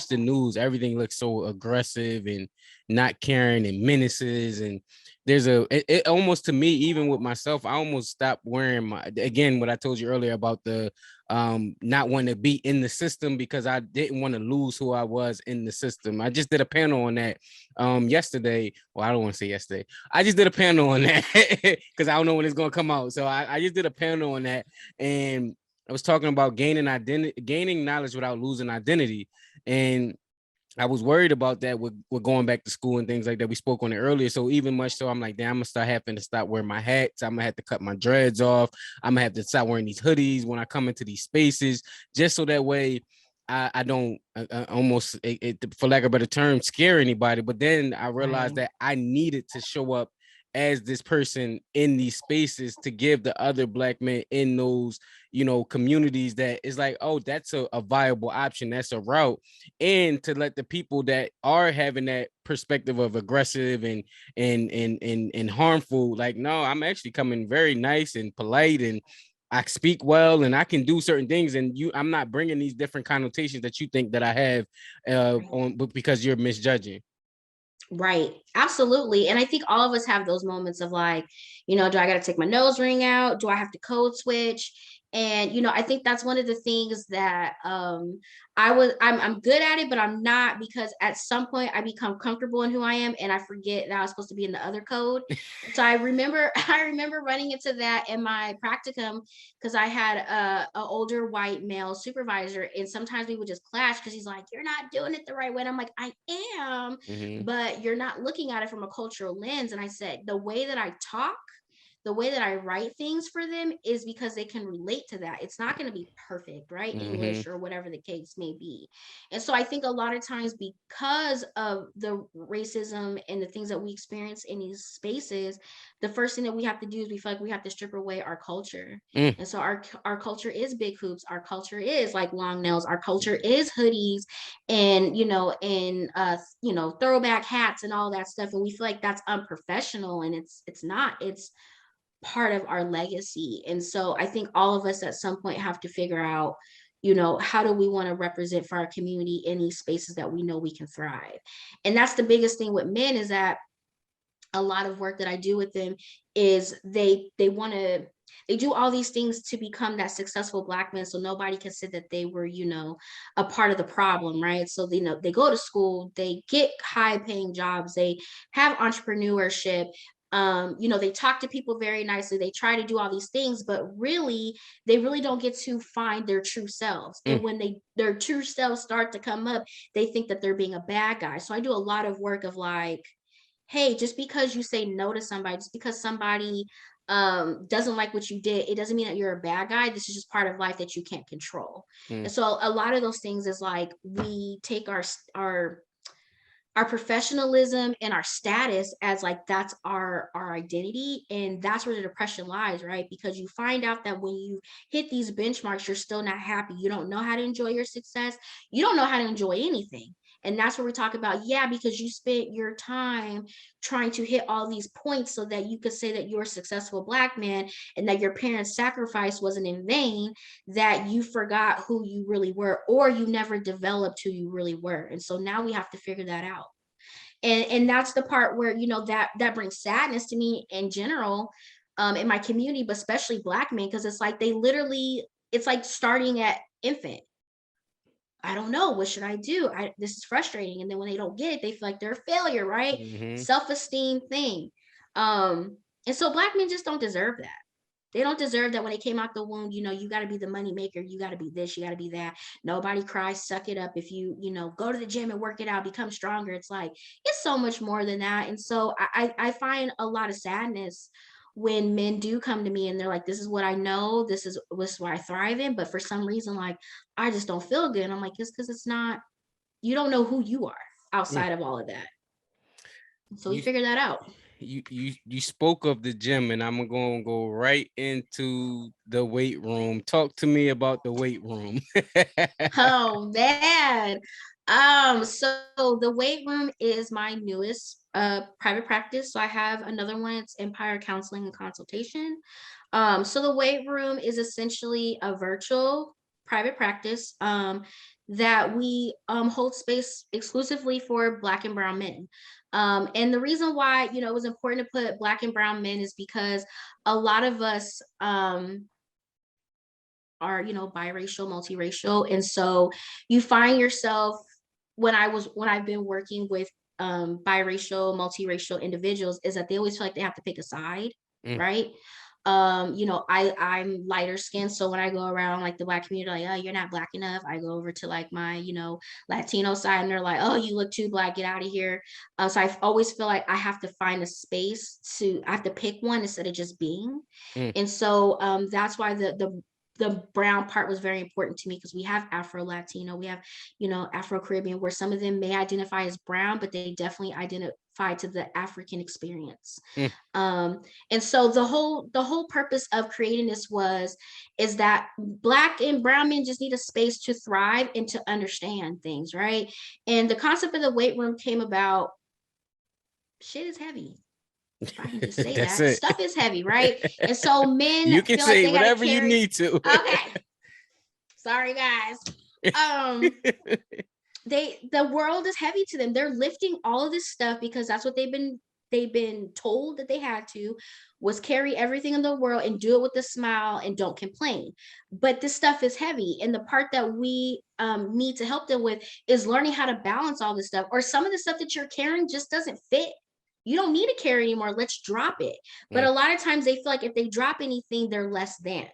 the news, everything looks so aggressive and not caring and menaces. And there's it almost, to me, even with myself, I almost stopped wearing again, what I told you earlier about the not wanting to be in the system, because I didn't want to lose who I was in the system. I just did a panel on that yesterday. Well, I don't want to say yesterday. I just did a panel on that because I don't know when it's going to come out. So I just did a panel on that, and I was talking about gaining knowledge without losing identity. And I was worried about that with going back to school and things like that. We spoke on it earlier. So even much so, I'm like, damn, I'm gonna start having to stop wearing my hats. I'm gonna have to cut my dreads off. I'm gonna have to stop wearing these hoodies when I come into these spaces, just so that way I don't almost for lack of a better term scare anybody, but then I realized Right. that I needed to show up as this person in these spaces to give the other Black men in those, communities that is like, oh, that's a viable option, that's a route, and to let the people that are having that perspective of aggressive and harmful, like, no, I'm actually coming very nice and polite, and I speak well, and I can do certain things, and I'm not bringing these different connotations that you think that I have on, but because you're misjudging. Right. Absolutely. And I think all of us have those moments of like, do I got to take my nose ring out? Do I have to code switch? And I think that's one of the things that I'm good at it, but I'm not, because at some point I become comfortable in who I am and I forget that I was supposed to be in the other code. So I remember I remember running into that in my practicum, because I had a older white male supervisor, and sometimes we would just clash because he's like, "You're not doing it the right way." And I'm like, "I am, Mm-hmm. but you're not looking at it from a cultural lens." And I said, the way that I talk, the way that I write things for them is because they can relate to that. It's not going to be perfect, right? Mm-hmm. English or whatever the case may be. And so I think a lot of times, because of the racism and the things that we experience in these spaces, the first thing that we have to do is we feel like we have to strip away our culture. Mm. And so our culture is big hoops. Our culture is like long nails. Our culture is hoodies and throwback hats and all that stuff. And we feel like that's unprofessional, and it's not. It's part of our legacy. And so I think all of us at some point have to figure out, how do we want to represent for our community in these spaces that we know we can thrive. And that's the biggest thing with men, is that a lot of work that I do with them is they want to, they do all these things to become that successful Black man, so nobody can say that they were, a part of the problem, right? So they go to school, they get high paying jobs, they have entrepreneurship, they talk to people very nicely, they try to do all these things, but really they really don't get to find their true selves. And Mm. when their true selves start to come up, they think that they're being a bad guy. So I do a lot of work of like, hey, just because you say no to somebody, just because somebody doesn't like what you did, it doesn't mean that you're a bad guy. This is just part of life that you can't control. Mm. And so a lot of those things is like, we take our professionalism and our status as like that's our identity, and that's where the depression lies, right? Because you find out that when you hit these benchmarks, you're still not happy, you don't know how to enjoy your success, you don't know how to enjoy anything. And that's where we talk about, yeah, because you spent your time trying to hit all these points so that you could say that you're a successful Black man and that your parents' sacrifice wasn't in vain, that you forgot who you really were, or you never developed who you really were. And so now we have to figure that out. And that's the part where, that brings sadness to me in general, in my community, but especially Black men, because it's like it's like starting at infant. I don't know, what should I do? This is frustrating. And then when they don't get it, they feel like they're a failure, right? Mm-hmm. Self-esteem thing. And so Black men just don't deserve that. They don't deserve that when they came out the womb. You got to be the money maker. You got to be this. You got to be that. Nobody cries. Suck it up. If you go to the gym and work it out, become stronger. It's like, it's so much more than that. And so I find a lot of sadness when men do come to me and they're like, this is what I know. This is what I thrive in. But for some reason, like, I just don't feel good. And I'm like, it's because it's not, you don't know who you are Mm. outside of all of that. So we You figured that out. you spoke of the gym, and I'm gonna go right into the weight room. Talk to me about the weight room. Oh man. So the weight room is my newest private practice. So I have another one, it's Empire Counseling and Consultation. So the weight room is essentially a virtual private practice that we hold space exclusively for Black and brown men. And the reason why, it was important to put Black and brown men is because a lot of us are, biracial, multiracial. And so you find yourself, when I've been working with biracial, multiracial individuals, is that they always feel like they have to pick a side, Mm. right? I'm lighter skinned, so when I go around like the Black community, like, oh, you're not Black enough, I go over to like my, Latino side, and they're like, oh, you look too Black, get out of here. So I always feel like I have to find a space I have to pick one instead of just being. Mm. And so that's why the brown part was very important to me because we have Afro-Latino, we have, Afro-Caribbean, where some of them may identify as brown, but they definitely identify to the African experience. Mm. And so the whole purpose of creating this is that Black and brown men just need a space to thrive and to understand things, right? And the concept of the weight room came about. Shit is heavy. If I can just say That's that. it. Stuff is heavy, right? And so men You can feel like say they gotta whatever you carry. need to. Okay. Sorry, guys. The world is heavy to them. They're lifting all of this stuff because that's what they've been told that they had to, was carry everything in the world and do it with a smile and don't complain. But this stuff is heavy, and the part that we need to help them with is learning how to balance all this stuff. Or some of the stuff that you're carrying just doesn't fit. You don't need to carry anymore. Let's drop it. But a lot of times they feel like if they drop anything, they're less than.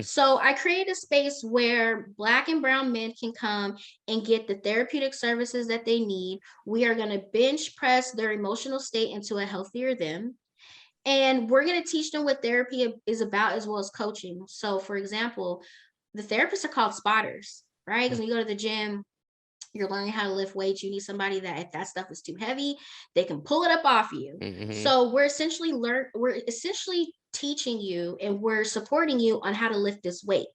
So I created a space where Black and brown men can come and get the therapeutic services that they need. We are going to bench press their emotional state into a healthier them. And we're going to teach them what therapy is about, as well as coaching. So, for example, the therapists are called spotters, right? Because when you go to the gym, you're learning how to lift weights. You need somebody that if that stuff is too heavy, they can pull it up off you. So we're essentially teaching you, and we're supporting you on how to lift this weight.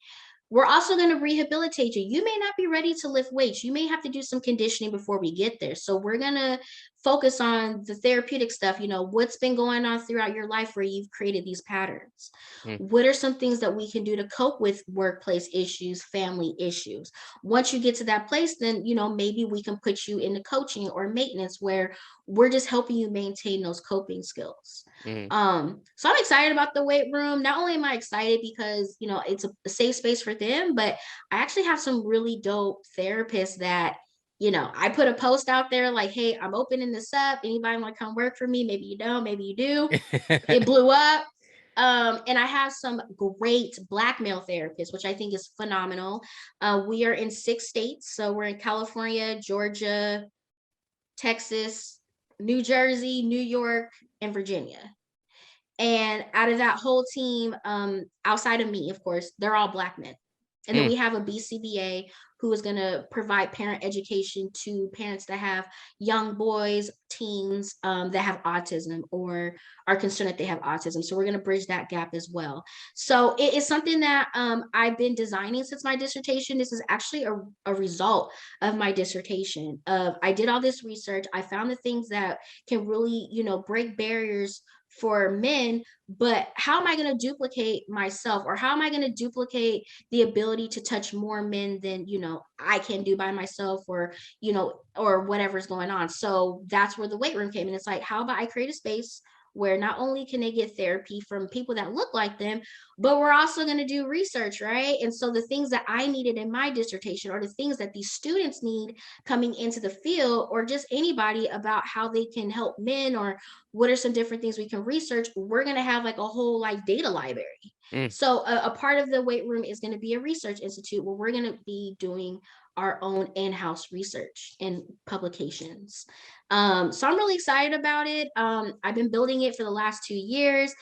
We're also going to rehabilitate you. You may not be ready to lift weights. You may have to do some conditioning before we get there. So we're going to focus on the therapeutic stuff. What's been going on throughout your life where you've created these patterns? What are some things that we can do to cope with workplace issues, family issues? Once you get to that place, then, maybe we can put you into coaching or maintenance, where we're just helping you maintain those coping skills. So I'm excited about the weight room. Not only am I excited because, it's a safe space for them, but I actually have some really dope therapists that, I put a post out there like, hey, I'm opening this up. Anybody want to come work for me? Maybe you don't, maybe you do. It blew up. And I have some great Black male therapists, which I think is phenomenal. We are in 6 states. So we're in California, Georgia, Texas, New Jersey, New York, and Virginia. And out of that whole team, outside of me, of course, they're all Black men. And then we have a BCBA who is going to provide parent education to parents that have young boys, teens that have autism or are concerned that they have autism. So we're going to bridge that gap as well. So it is something that I've been designing since my dissertation. This is actually a result of my dissertation. I did all this research. I found the things that can really, break barriers for men, but how am I going to duplicate myself, or how am I going to duplicate the ability to touch more men than, I can do by myself, or, or whatever's going on. So that's where the weight room came in. It's like, how about I create a space where not only can they get therapy from people that look like them, but we're also going to do research, right? And so the things that I needed in my dissertation, or the things that these students need coming into the field, or just anybody about how they can help men, or what are some different things we can research, we're going to have like a whole like data library. So a part of the weight room is going to be a research institute where we're going to be doing our own in-house research and publications. So I'm really excited about it. I've been building it for the last 2 years.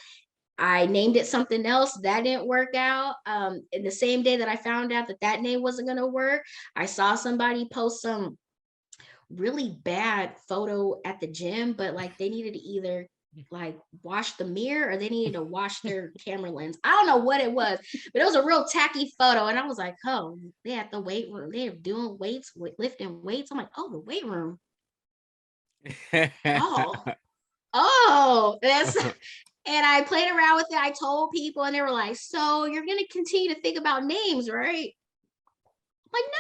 I named it something else. That didn't work out. In the same day that I found out that name wasn't going to work, I saw somebody post some really bad photo at the gym, but like they needed to either like wash the mirror or they needed to wash their camera lens. I don't know what it was, but it was a real tacky photo. And I was like, oh, they at the weight room. They're doing weights, lifting weights. I'm like, oh, the weight room. That's and I played around with it. I told people and they were like, so you're going to continue to think about names, right? I'm like, no,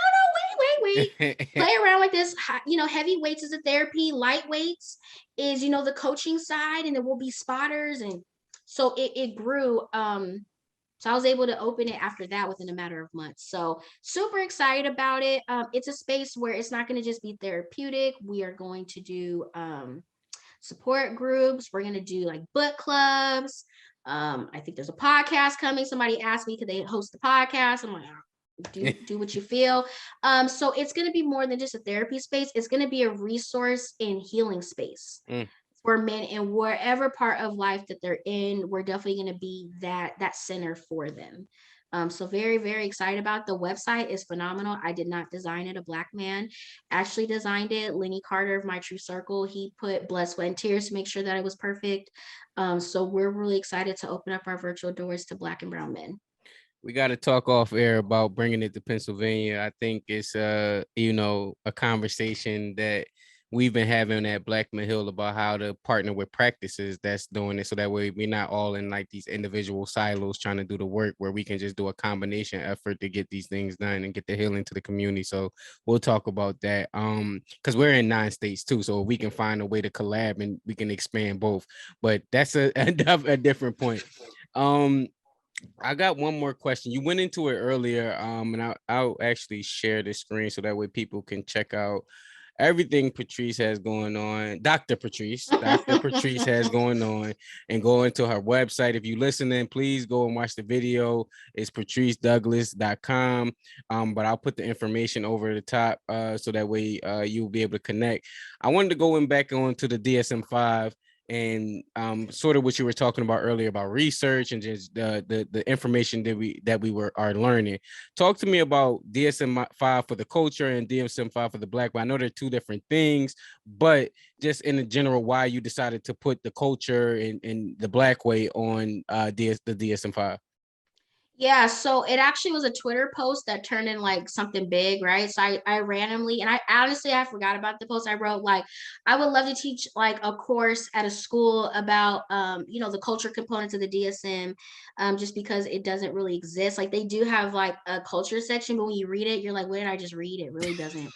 wait. Play around with this. Heavy weights is a therapy. Light weights is, the coaching side, and there will be spotters. And so it grew. So I was able to open it after that within a matter of months. So super excited about it. It's a space where it's not going to just be therapeutic. We are going to do support groups. We're going to do like book clubs. I think there's a podcast coming. Somebody asked me, could they host the podcast? I'm like, do what you feel. So it's going to be more than just a therapy space. It's going to be a resource and healing space for men in wherever part of life that they're in. We're definitely going to be that center for them. So very, very excited about the website. Is phenomenal. I did not design it. A Black man actually designed it. Lenny Carter of My True Circle, he put blood, sweat, and tears to make sure that it was perfect. So we're really excited to open up our virtual doors to Black and brown men. We got to talk off air about bringing it to Pennsylvania. I think it's a conversation that we've been having at Blackman Hill about how to partner with practices that's doing it, so that way we're not all in like these individual silos trying to do the work, where we can just do a combination effort to get these things done and get the healing to the community. So we'll talk about that. Because we're in 9 states too, so we can find a way to collab and we can expand both. But that's a different point. I got one more question. You went into it earlier, and I'll actually share the screen so that way people can check out everything Patrice has going on. Dr. Patrice has going on, and go into her website. If you listening, please go and watch the video. It's patricedouglas.com. But I'll put the information over the top so that way you'll be able to connect. I wanted to go back on to the DSM-5 and sort of what you were talking about earlier about research and just the information that we are learning. Talk to me about DSM-5 for the culture and DSM-5 for the Black Way. I know they're 2 different things, but just in the general, why you decided to put the culture and the Black Way on the DSM-5. Yeah, so it actually was a Twitter post that turned in like something big, right? So I randomly, and I honestly, I forgot about the post. I wrote like, I would love to teach like a course at a school about, the culture components of the DSM, just because it doesn't really exist. Like they do have like a culture section, but when you read it, you're like, what did I just read? It really doesn't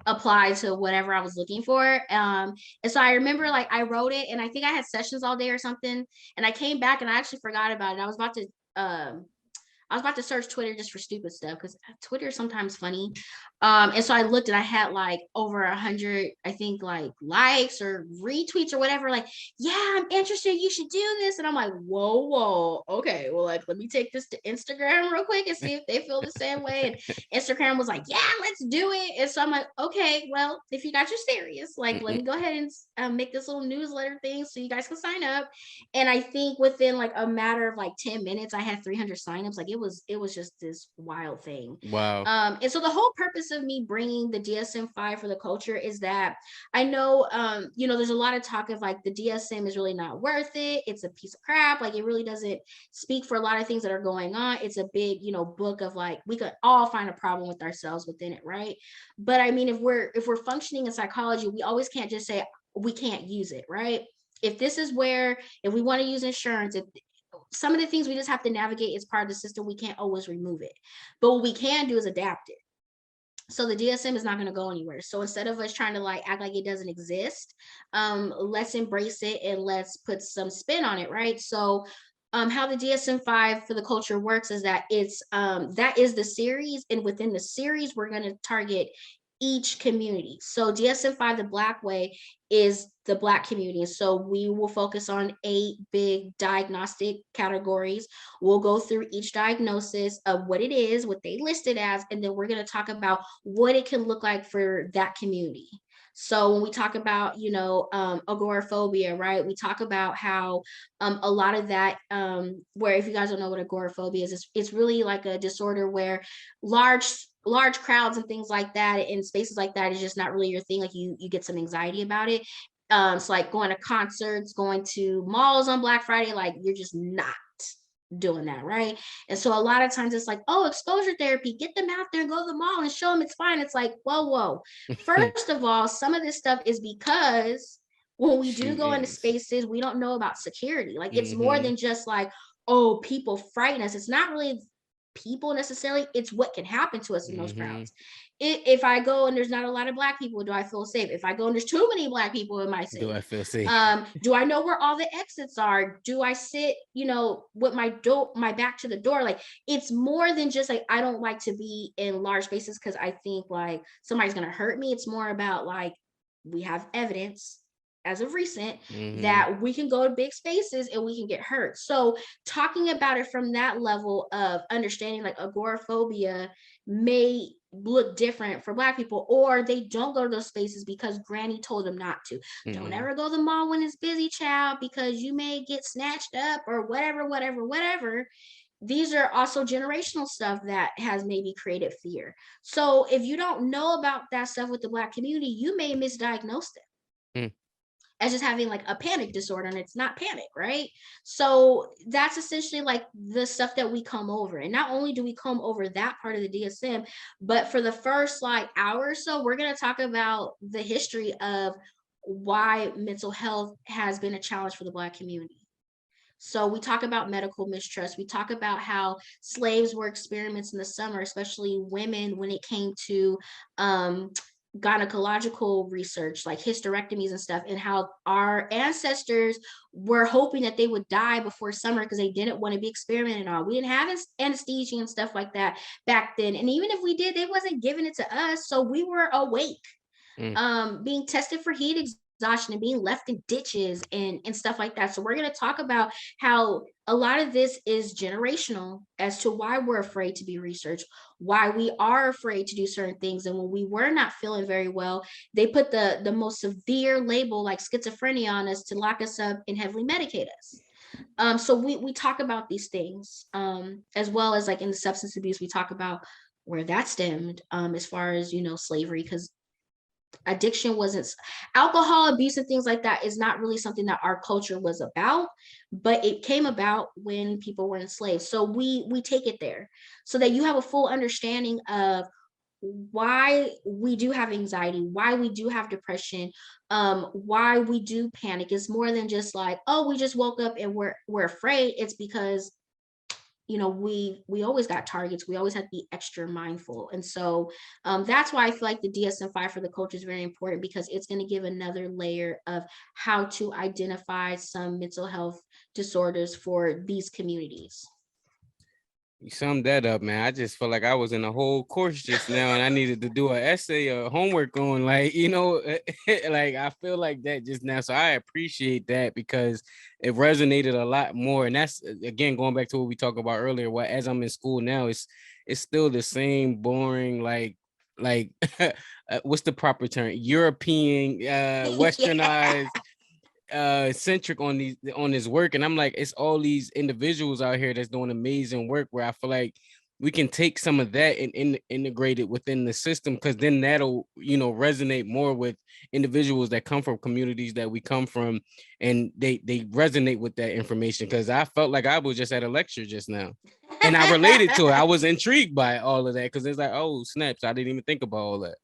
apply to whatever I was looking for. And so I remember like I wrote it, and I think I had sessions all day or something, and I came back and I actually forgot about it. I was about to search Twitter just for stupid stuff because Twitter is sometimes funny. And so I looked and I had like over 100, I think, like likes or retweets or whatever. Like, yeah, I'm interested. You should do this. And I'm like, whoa. Okay. Well, like, let me take this to Instagram real quick and see if they feel the same way. And Instagram was like, yeah, let's do it. And so I'm like, okay, well, if you guys are serious, like, let me go ahead and make this little newsletter thing so you guys can sign up. And I think within like a matter of like 10 minutes, I had 300 signups. Like it was just this wild thing. Wow. And so the whole purpose of me bringing the DSM-5 for the culture is that I know, there's a lot of talk of like the DSM is really not worth it. It's a piece of crap. Like it really doesn't speak for a lot of things that are going on. It's a big, book of like, we could all find a problem with ourselves within it, right? But I mean, if we're functioning in psychology, we always can't just say we can't use it, right? If we want to use insurance, if some of the things we just have to navigate as part of the system, we can't always remove it. But what we can do is adapt it. So the DSM is not going to go anywhere. So instead of us trying to like act like it doesn't exist, let's embrace it and let's put some spin on it, right? So how the DSM-5 for the culture works is that it's that is the series, and within the series, we're going to target each community. So DSM-5 the Black Way is the Black community. So we will focus on 8 big diagnostic categories. We'll go through each diagnosis of what it is, what they listed as, and then we're going to talk about what it can look like for that community. So when we talk about, agoraphobia, right? We talk about how a lot of that, where if you guys don't know what agoraphobia is, it's really like a disorder where large crowds and things like that in spaces like that is just not really your thing. Like you get some anxiety about it. So like going to concerts, going to malls on Black Friday, like you're just not doing that, right? And so a lot of times it's like, oh, exposure therapy, get them out there and go to the mall and show them it's fine. It's like, whoa. First of all, some of this stuff is because when we do go into spaces, we don't know about security. Like it's more than just like, oh, people frighten us. It's not really people necessarily, it's what can happen to us in those crowds. If I go and there's not a lot of Black people, do I feel safe? If I go and there's too many Black people, am I safe? Do I feel safe? Do I know where all the exits are? Do I sit, with my back to the door? Like it's more than just like, I don't like to be in large spaces because I think like somebody's gonna hurt me. It's more about like, we have evidence as of recent that we can go to big spaces and we can get hurt. So talking about it from that level of understanding, like agoraphobia may look different for Black people, or they don't go to those spaces because granny told them not to. Don't ever go to the mall when it's busy, child, because you may get snatched up or whatever. these are also generational stuff that has maybe created fear. So if you don't know about that stuff with the Black community, you may misdiagnose it Mm. as just having like a panic disorder, and it's not panic, right? So that's essentially like the stuff that we come over. And not only do we come over that part of the DSM, but for the first like hour or so, we're going to talk about the history of why mental health has been a challenge for the Black community. So we talk about medical mistrust. We talk about how slaves were experiments in the summer, especially women, when it came to um, gynecological research, like hysterectomies and stuff, and how our ancestors were hoping that they would die before summer because they didn't want to be experimented on. We didn't have anesthesia and stuff like that back then. And even if we did, they wasn't giving it to us. So we were awake, Mm. being tested for heat exhaustion and being left in ditches and stuff like that. So we're going to talk about how a lot of this is generational as to why we're afraid to be researched, why we are afraid to do certain things. And when we were not feeling very well, they put the most severe label like schizophrenia on us to lock us up and heavily medicate us. So we talk about these things, as well as like in the substance abuse, we talk about where that stemmed, as far as, you know, slavery, because addiction wasn't, alcohol abuse and things like that is not really something that our culture was about, but it came about when people were enslaved. So we take it there so that you have a full understanding of why we do have anxiety, why we do have depression, why we do panic. It's more than just like, oh, we just woke up and we're afraid. It's because, you know, we always got targets. We always have to be extra mindful. And so that's why I feel like the DSM-5 for the culture is very important, because it's going to give another layer of how to identify some mental health disorders for these communities. You summed that up, man. I just felt like I was in a whole course just now, and I needed to do an essay or homework on, like, you know, like I feel like that just now. So I appreciate that because it resonated a lot more. And that's again going back to what we talked about earlier. What as I'm in school now, it's still the same boring, like what's the proper term? European, Yeah. westernized centric on his work, and I'm like, it's all these individuals out here that's doing amazing work where I feel like we can take some of that and integrate it within the system, because then that'll, you know, resonate more with individuals that come from communities that we come from, and they resonate with that information, because I felt like I was just at a lecture just now and I related to it. I was intrigued by all of that because it's like, oh snaps, I didn't even think about all that.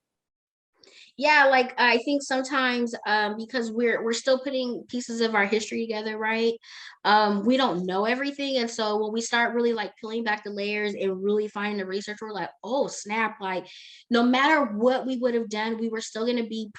Yeah, like I think sometimes, because we're still putting pieces of our history together, right? We don't know everything, and so when we start really like peeling back the layers and really finding the research, we're like, oh snap, like no matter what we would have done, we were still going to be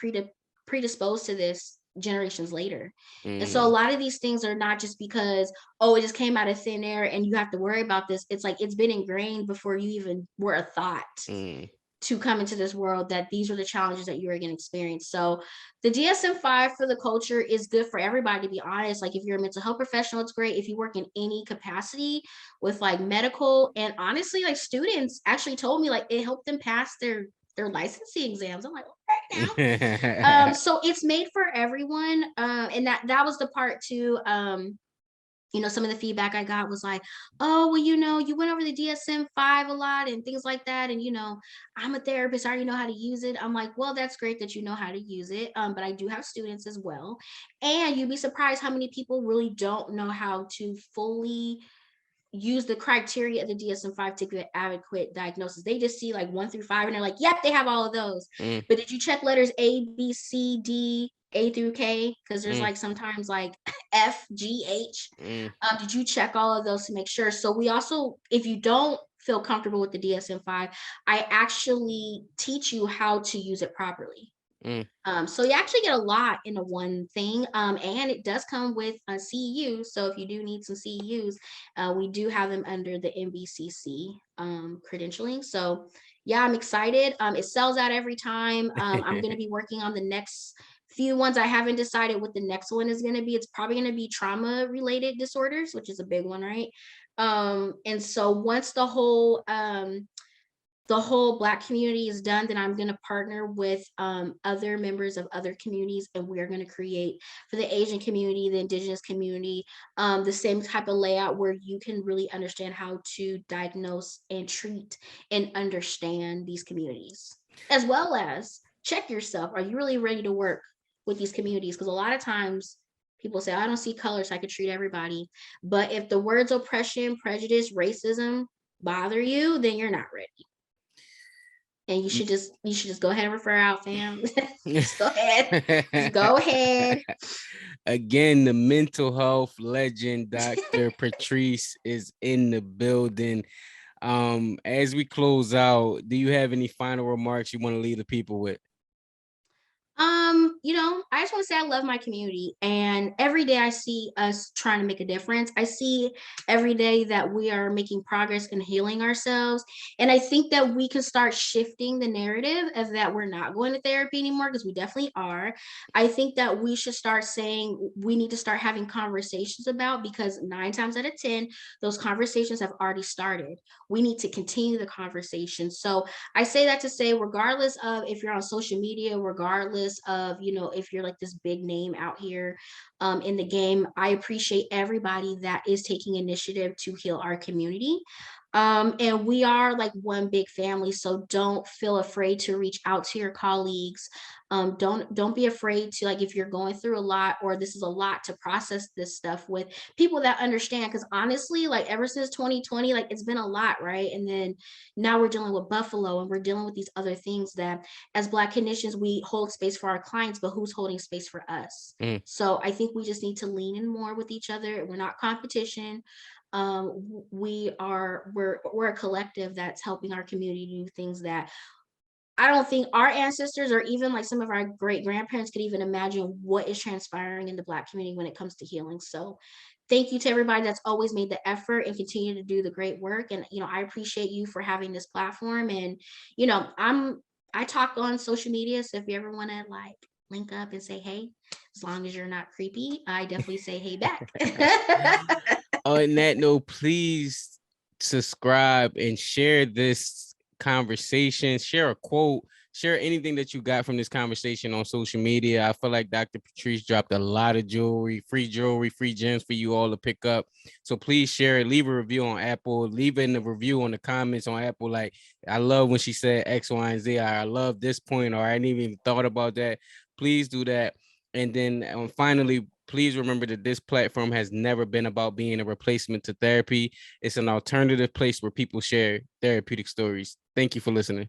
predisposed to this generations later. And so a Mm. lot of these things are not just because, oh, it just came out of thin air and you have to worry about this. It's like it's been ingrained before you even were a thought Mm. to come into this world, that these are the challenges that you are going to experience. So the DSM-5 for the culture is good for everybody, to be honest. Like if you're a mental health professional, it's great. If you work in any capacity with like medical, and honestly, like students actually told me like it helped them pass their licensing exams. I'm like, okay now. So it's made for everyone. And that was the part too. You know, some of the feedback I got was like, oh, well, you know, you went over the DSM-5 a lot and things like that. And, you know, I'm a therapist, I already know how to use it. I'm like, well, that's great that you know how to use it. But I do have students as well. And you'd be surprised how many people really don't know how to fully use the criteria of the DSM-5 to get adequate diagnosis. They just see like 1 through 5 and they're like, yep, they have all of those. Mm. But did you check letters A, B, C, D, A through K? Because there's Mm. like sometimes like F, G, H. Mm. Did you check all of those to make sure? So we also, if you don't feel comfortable with the DSM-5, I actually teach you how to use it properly. Mm. So you actually get a lot in a one thing, and it does come with a CEU. So if you do need some CEUs, we do have them under the NBCC credentialing. So yeah, I'm excited. It sells out every time. I'm going to be working on the next few ones. I haven't decided what the next one is going to be. It's probably going to be trauma related disorders, which is a big one, right? And so once the whole the whole Black community is done, then I'm going to partner with other members of other communities, and we're going to create for the Asian community, the Indigenous community, the same type of layout where you can really understand how to diagnose and treat and understand these communities, as well as check yourself. Are you really ready to work with these communities? Because a lot of times people say, I don't see color, so I could treat everybody. But if the words oppression, prejudice, racism bother you, then you're not ready. And you should just go ahead and refer out, fam. Just go ahead. Just go ahead. Again, the mental health legend, Dr. Patrice, is in the building. As we close out, do you have any final remarks you want to leave the people with? I just want to say I love my community, and every day I see us trying to make a difference. I see every day that we are making progress and healing ourselves. And I think that we can start shifting the narrative of that we're not going to therapy anymore, because we definitely are. I think that we should start saying we need to start having conversations about, because 9 times out of 10, those conversations have already started. We need to continue the conversation. So I say that to say, regardless of if you're on social media, regardless of, if you're like this big name out here in the game, I appreciate everybody that is taking initiative to heal our community. And we are like one big family, so don't feel afraid to reach out to your colleagues. Don't be afraid to, like, if you're going through a lot or this is a lot, to process this stuff with people that understand. Because honestly, like, ever since 2020, like, it's been a lot, right? And then now we're dealing with Buffalo, and we're dealing with these other things that, as Black clinicians, we hold space for our clients, but who's holding space for us? So I think we just need to lean in more with each other. We're not competition. We're a collective that's helping our community do things that I don't think our ancestors or even like some of our great grandparents could even imagine what is transpiring in the Black community when it comes to healing. So thank you to everybody that's always made the effort and continue to do the great work. And, I appreciate you for having this platform. And, I talk on social media. So if you ever want to like link up and say, hey, as long as you're not creepy, I definitely say, hey, back. On that note, please subscribe and share this conversation. Share a quote. Share anything that you got from this conversation on social media. I feel like Dr. Patrice dropped a lot of jewelry, free gems for you all to pick up. So please share it. Leave a review on Apple. Leave it in the review on the comments on Apple. Like, I love when she said X, Y, and Z. I love this point, or I didn't even thought about that. Please do that. And then finally, please remember that this platform has never been about being a replacement to therapy. It's an alternative place where people share therapeutic stories. Thank you for listening.